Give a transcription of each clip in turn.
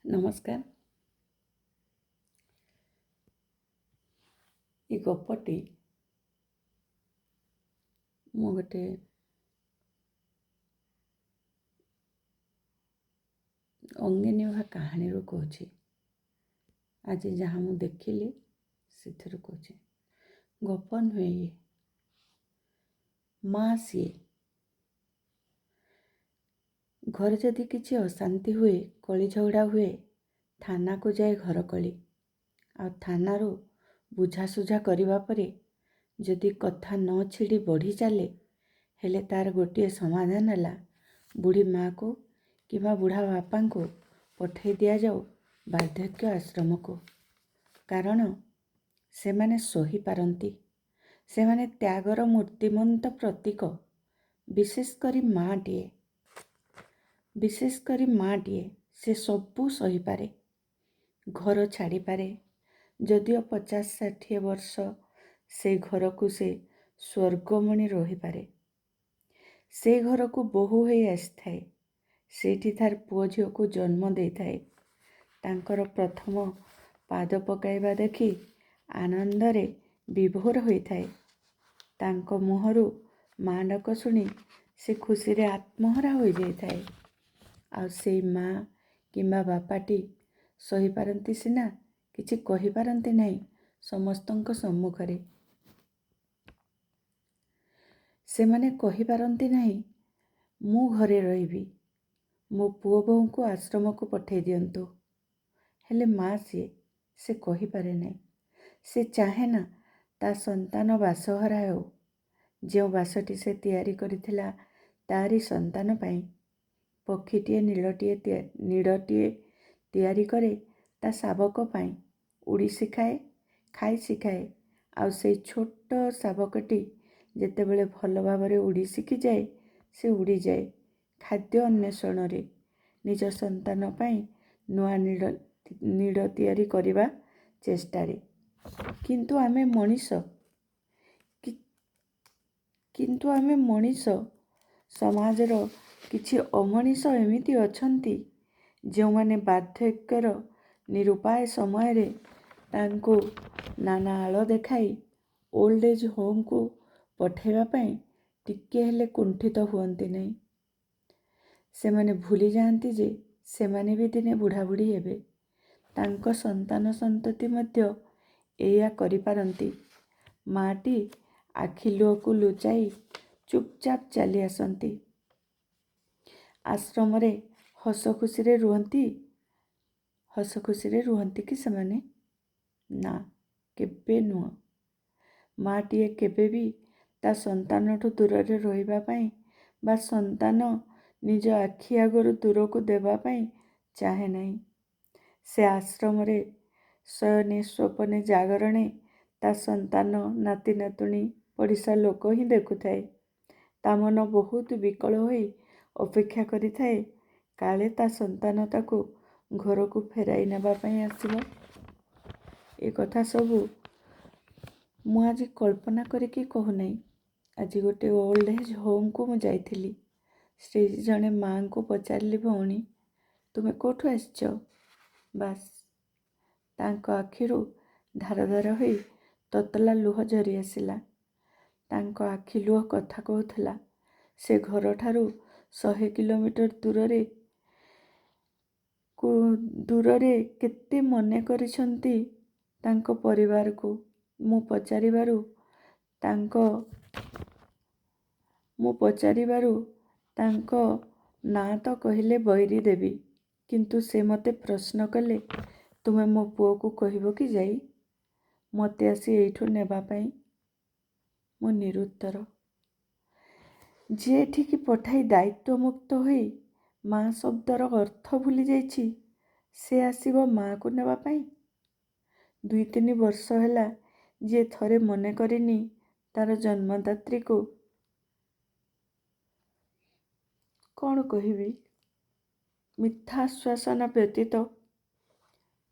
ନମସ୍କାର। ଏ ଗପଟି ମୁଁ ଗୋଟେ ଅଙ୍ଗିନିଭା କାହାଣୀରୁ କହୁଛି। ଆଜି ଯାହା ମୁଁ ଦେଖିଲି ସେଥିରୁ କହୁଛି। ଗପ ନୁହେଁ ଇଏ, ମା ସିଏ। ଘରେ ଯଦି କିଛି ଅଶାନ୍ତି ହୁଏ, କଳି ଝଗଡ଼ା ହୁଏ, ଥାନାକୁ ଯାଏ ଘର କଳି। ଆଉ ଥାନାରୁ ବୁଝାସୁଝା କରିବା ପରେ ଯଦି କଥା ନ ଛିଡ଼ି ବଢ଼ି ଚାଲେ, ହେଲେ ତାର ଗୋଟିଏ ସମାଧାନ ହେଲା ବୁଢ଼ୀ ମାଆକୁ କିମ୍ବା ବୁଢ଼ା ବାପାଙ୍କୁ ପଠାଇ ଦିଆଯାଉ ବାର୍ଦ୍ଧକ୍ୟ ଆଶ୍ରମକୁ। କାରଣ ସେମାନେ ସହିପାରନ୍ତି। ସେମାନେ ତ୍ୟାଗର ମୂର୍ତ୍ତିମନ୍ତ ପ୍ରତୀକ। ବିଶେଷ କରି ମାଆଟିଏ ସେ ସବୁ ସହିପାରେ, ଘର ଛାଡ଼ିପାରେ। ଯଦିଓ 50-60 ବର୍ଷ ସେ ଘରକୁ ସେ ସ୍ୱର୍ଗମଣି ରହିପାରେ। ସେ ଘରକୁ ବୋହୂ ହୋଇ ଆସିଥାଏ। ସେଇଠି ତାର ପୁଅ ଝିଅକୁ ଜନ୍ମ ଦେଇଥାଏ। ତାଙ୍କର ପ୍ରଥମ ପାଦ ପକାଇବା ଦେଖି ଆନନ୍ଦରେ ବିଭୋର ହୋଇଥାଏ। ତାଙ୍କ ମୁହଁରୁ ମା ଡାକ ଶୁଣି ସେ ଖୁସିରେ ଆତ୍ମହରା ହୋଇଯାଇଥାଏ। ଆଉ ସେଇ ମା କିମ୍ବା ବାପାଟି ସହିପାରନ୍ତି ସିନା, କିଛି କହିପାରନ୍ତି ନାହିଁ ସମସ୍ତଙ୍କ ସମ୍ମୁଖରେ। ସେମାନେ କହିପାରନ୍ତି ନାହିଁ, ମୁଁ ଘରେ ରହିବି, ମୋ ପୁଅ ବୋହୂଙ୍କୁ ଆଶ୍ରମକୁ ପଠାଇ ଦିଅନ୍ତୁ। ହେଲେ ମା ସିଏ, ସେ କହିପାରେ ନାହିଁ। ସେ ଚାହେଁ ନା ତା ସନ୍ତାନ ବାସହରା ହେଉ। ଯେଉଁ ବାସଟି ସେ ତିଆରି କରିଥିଲା ତାରି ସନ୍ତାନ ପାଇଁ। ପକ୍ଷୀଟିଏ ନୀଡ଼ଟିଏ ତିଆରି କରେ ତା ଶାବକ ପାଇଁ। ଉଡ଼ି ଶିଖାଏ, ଖାଇ ଶିଖାଏ। ଆଉ ସେଇ ଛୋଟ ଶାବକଟି ଯେତେବେଳେ ଭଲ ଭାବରେ ଉଡ଼ି ଶିଖିଯାଏ, ସେ ଉଡ଼ିଯାଏ ଖାଦ୍ୟ ଅନ୍ୱେଷଣରେ, ନିଜ ସନ୍ତାନ ପାଇଁ ନୂଆ ନୀଡ଼ ତିଆରି କରିବା ଚେଷ୍ଟାରେ। କିନ୍ତୁ ଆମେ ମଣିଷ ସମାଜର କିଛି ଅମଣିଷ ଏମିତି ଅଛନ୍ତି, ଯେଉଁମାନେ ବାର୍ଦ୍ଧକ୍ୟର ନିରୁପାୟ ସମୟରେ ତାଙ୍କୁ ନାନା ଆଳ ଦେଖାଇ ଓଲ୍ଡ ଏଜ୍ ହୋମ୍କୁ ପଠାଇବା ପାଇଁ ଟିକିଏ ହେଲେ କୁଣ୍ଠିତ ହୁଅନ୍ତି ନାହିଁ। ସେମାନେ ଭୁଲି ଯାଆନ୍ତି ଯେ ସେମାନେ ବି ଦିନେ ବୁଢ଼ାବୁଢ଼ୀ ହେବେ। ତାଙ୍କ ସନ୍ତାନ ସନ୍ତତି ମଧ୍ୟ ଏଇଆ କରିପାରନ୍ତି। ମାଟି ଆଖି ଲୁହକୁ ଲୁଚାଇ ଚୁପଚାପ ଚାଲି ଆସନ୍ତି। ଆଶ୍ରମରେ ହସ ଖୁସିରେ ରୁହନ୍ତି କି ସେମାନେ? ନା, କେବେ ନୁହଁ। ମାଟିଏ କେବେ ବି ତା ସନ୍ତାନଠୁ ଦୂରରେ ରହିବା ପାଇଁ ବା ସନ୍ତାନ ନିଜ ଆଖି ଆଗରୁ ଦୂରକୁ ଦେବା ପାଇଁ ଚାହେଁ ନାହିଁ। ସେ ଆଶ୍ରମରେ ଶୟନେ ସ୍ୱପନେ ଜାଗରଣେ ତା ସନ୍ତାନ, ନାତି ନାତୁଣୀ, ପଡ଼ିଶା ଲୋକ ହିଁ ଦେଖୁଥାଏ। ତା ମନ ବହୁତ ବିକଳ ହୋଇ ଅପେକ୍ଷା କରିଥାଏ, କାଳେ ତା ସନ୍ତାନ ତାକୁ ଘରକୁ ଫେରାଇ ନେବା ପାଇଁ ଆସିବ। ଏ କଥା ସବୁ ମୁଁ ଆଜି କଳ୍ପନା କରିକି କହୁନାହିଁ। ଆଜି ଗୋଟେ ଓଲ୍ଡ ଏଜ୍ ହୋମ୍କୁ ମୁଁ ଯାଇଥିଲି। ସେଇ ଜଣେ ମାଆଙ୍କୁ ପଚାରିଲି, ଭଉଣୀ ତୁମେ କେଉଁଠୁ ଆସିଛ? ବାସ୍, ତାଙ୍କ ଆଖିରୁ ଧାର ଧାର ହୋଇ ତତଲା ଲୁହ ଝରି ଆସିଲା। ତାଙ୍କ ଆଖି ଲୁହ କଥା କହୁଥିଲା। ସେ ଘରଠାରୁ 100 କିଲୋମିଟର ଦୂରରେ କେତେ ମନେ କରିଛନ୍ତି ତାଙ୍କ ପରିବାରକୁ। ମୁଁ ପଚାରିବାରୁ ତାଙ୍କ ନାଁ ତ କହିଲେ ବୈରୀ ଦେବୀ। କିନ୍ତୁ ସେ ମୋତେ ପ୍ରଶ୍ନ କଲେ, ତୁମେ ମୋ ପୁଅକୁ କହିବ କି ଯାଇ ମୋତେ ଆସି ଏଇଠୁ ନେବା ପାଇଁ? ମୁଁ ନିରୁତ୍ତର। ଯିଏ ଏଠିକି ପଠାଇ ଦାୟିତ୍ୱମୁକ୍ତ ହୋଇ ମା ଶବ୍ଦର ଅର୍ଥ ଭୁଲି ଯାଇଛି, ସେ ଆସିବ ମାଆକୁ ନେବା ପାଇଁ? 2-3 ବର୍ଷ ହେଲା ଯିଏ ଥରେ ମନେ କରିନି ତାର ଜନ୍ମଦାତ୍ରୀକୁ, କ'ଣ କହିବି? ମିଥ୍ୟା ଆଶ୍ୱାସନା ବ୍ୟତୀତ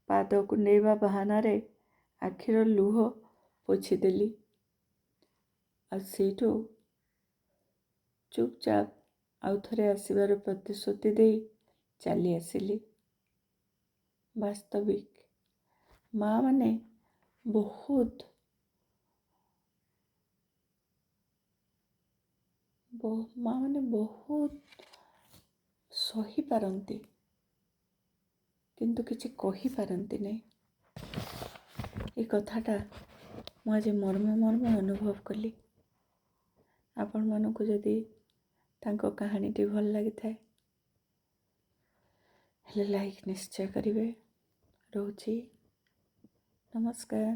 ପାଦ କୁଣ୍ଡେଇବା ବାହାନାରେ ଆଖିର ଲୁହ ପୋଛିଦେଲି। ଆଉ ସେଇଠୁ ଚୁପଚାପ ଆଉ ଥରେ ଆସିବାର ପ୍ରତିଶ୍ରୁତି ଦେଇ ଚାଲି ଆସିଲି। ବାସ୍ତବିକ ମା ମାନେ ବହୁତ ସହିପାରନ୍ତି କିନ୍ତୁ କିଛି କହିପାରନ୍ତି ନାହିଁ। ଏ କଥାଟା ମୁଁ ଆଜି ମର୍ମେ ଅନୁଭବ କଲି। ଆପଣମାନଙ୍କୁ ଯଦି ତାଙ୍କ କାହାଣୀଟି ଭଲ ଲାଗିଥାଏ ହେଲେ ଲାଇକ୍ ନିଶ୍ଚୟ କରିବେ। ରହୁଛି, ନମସ୍କାର।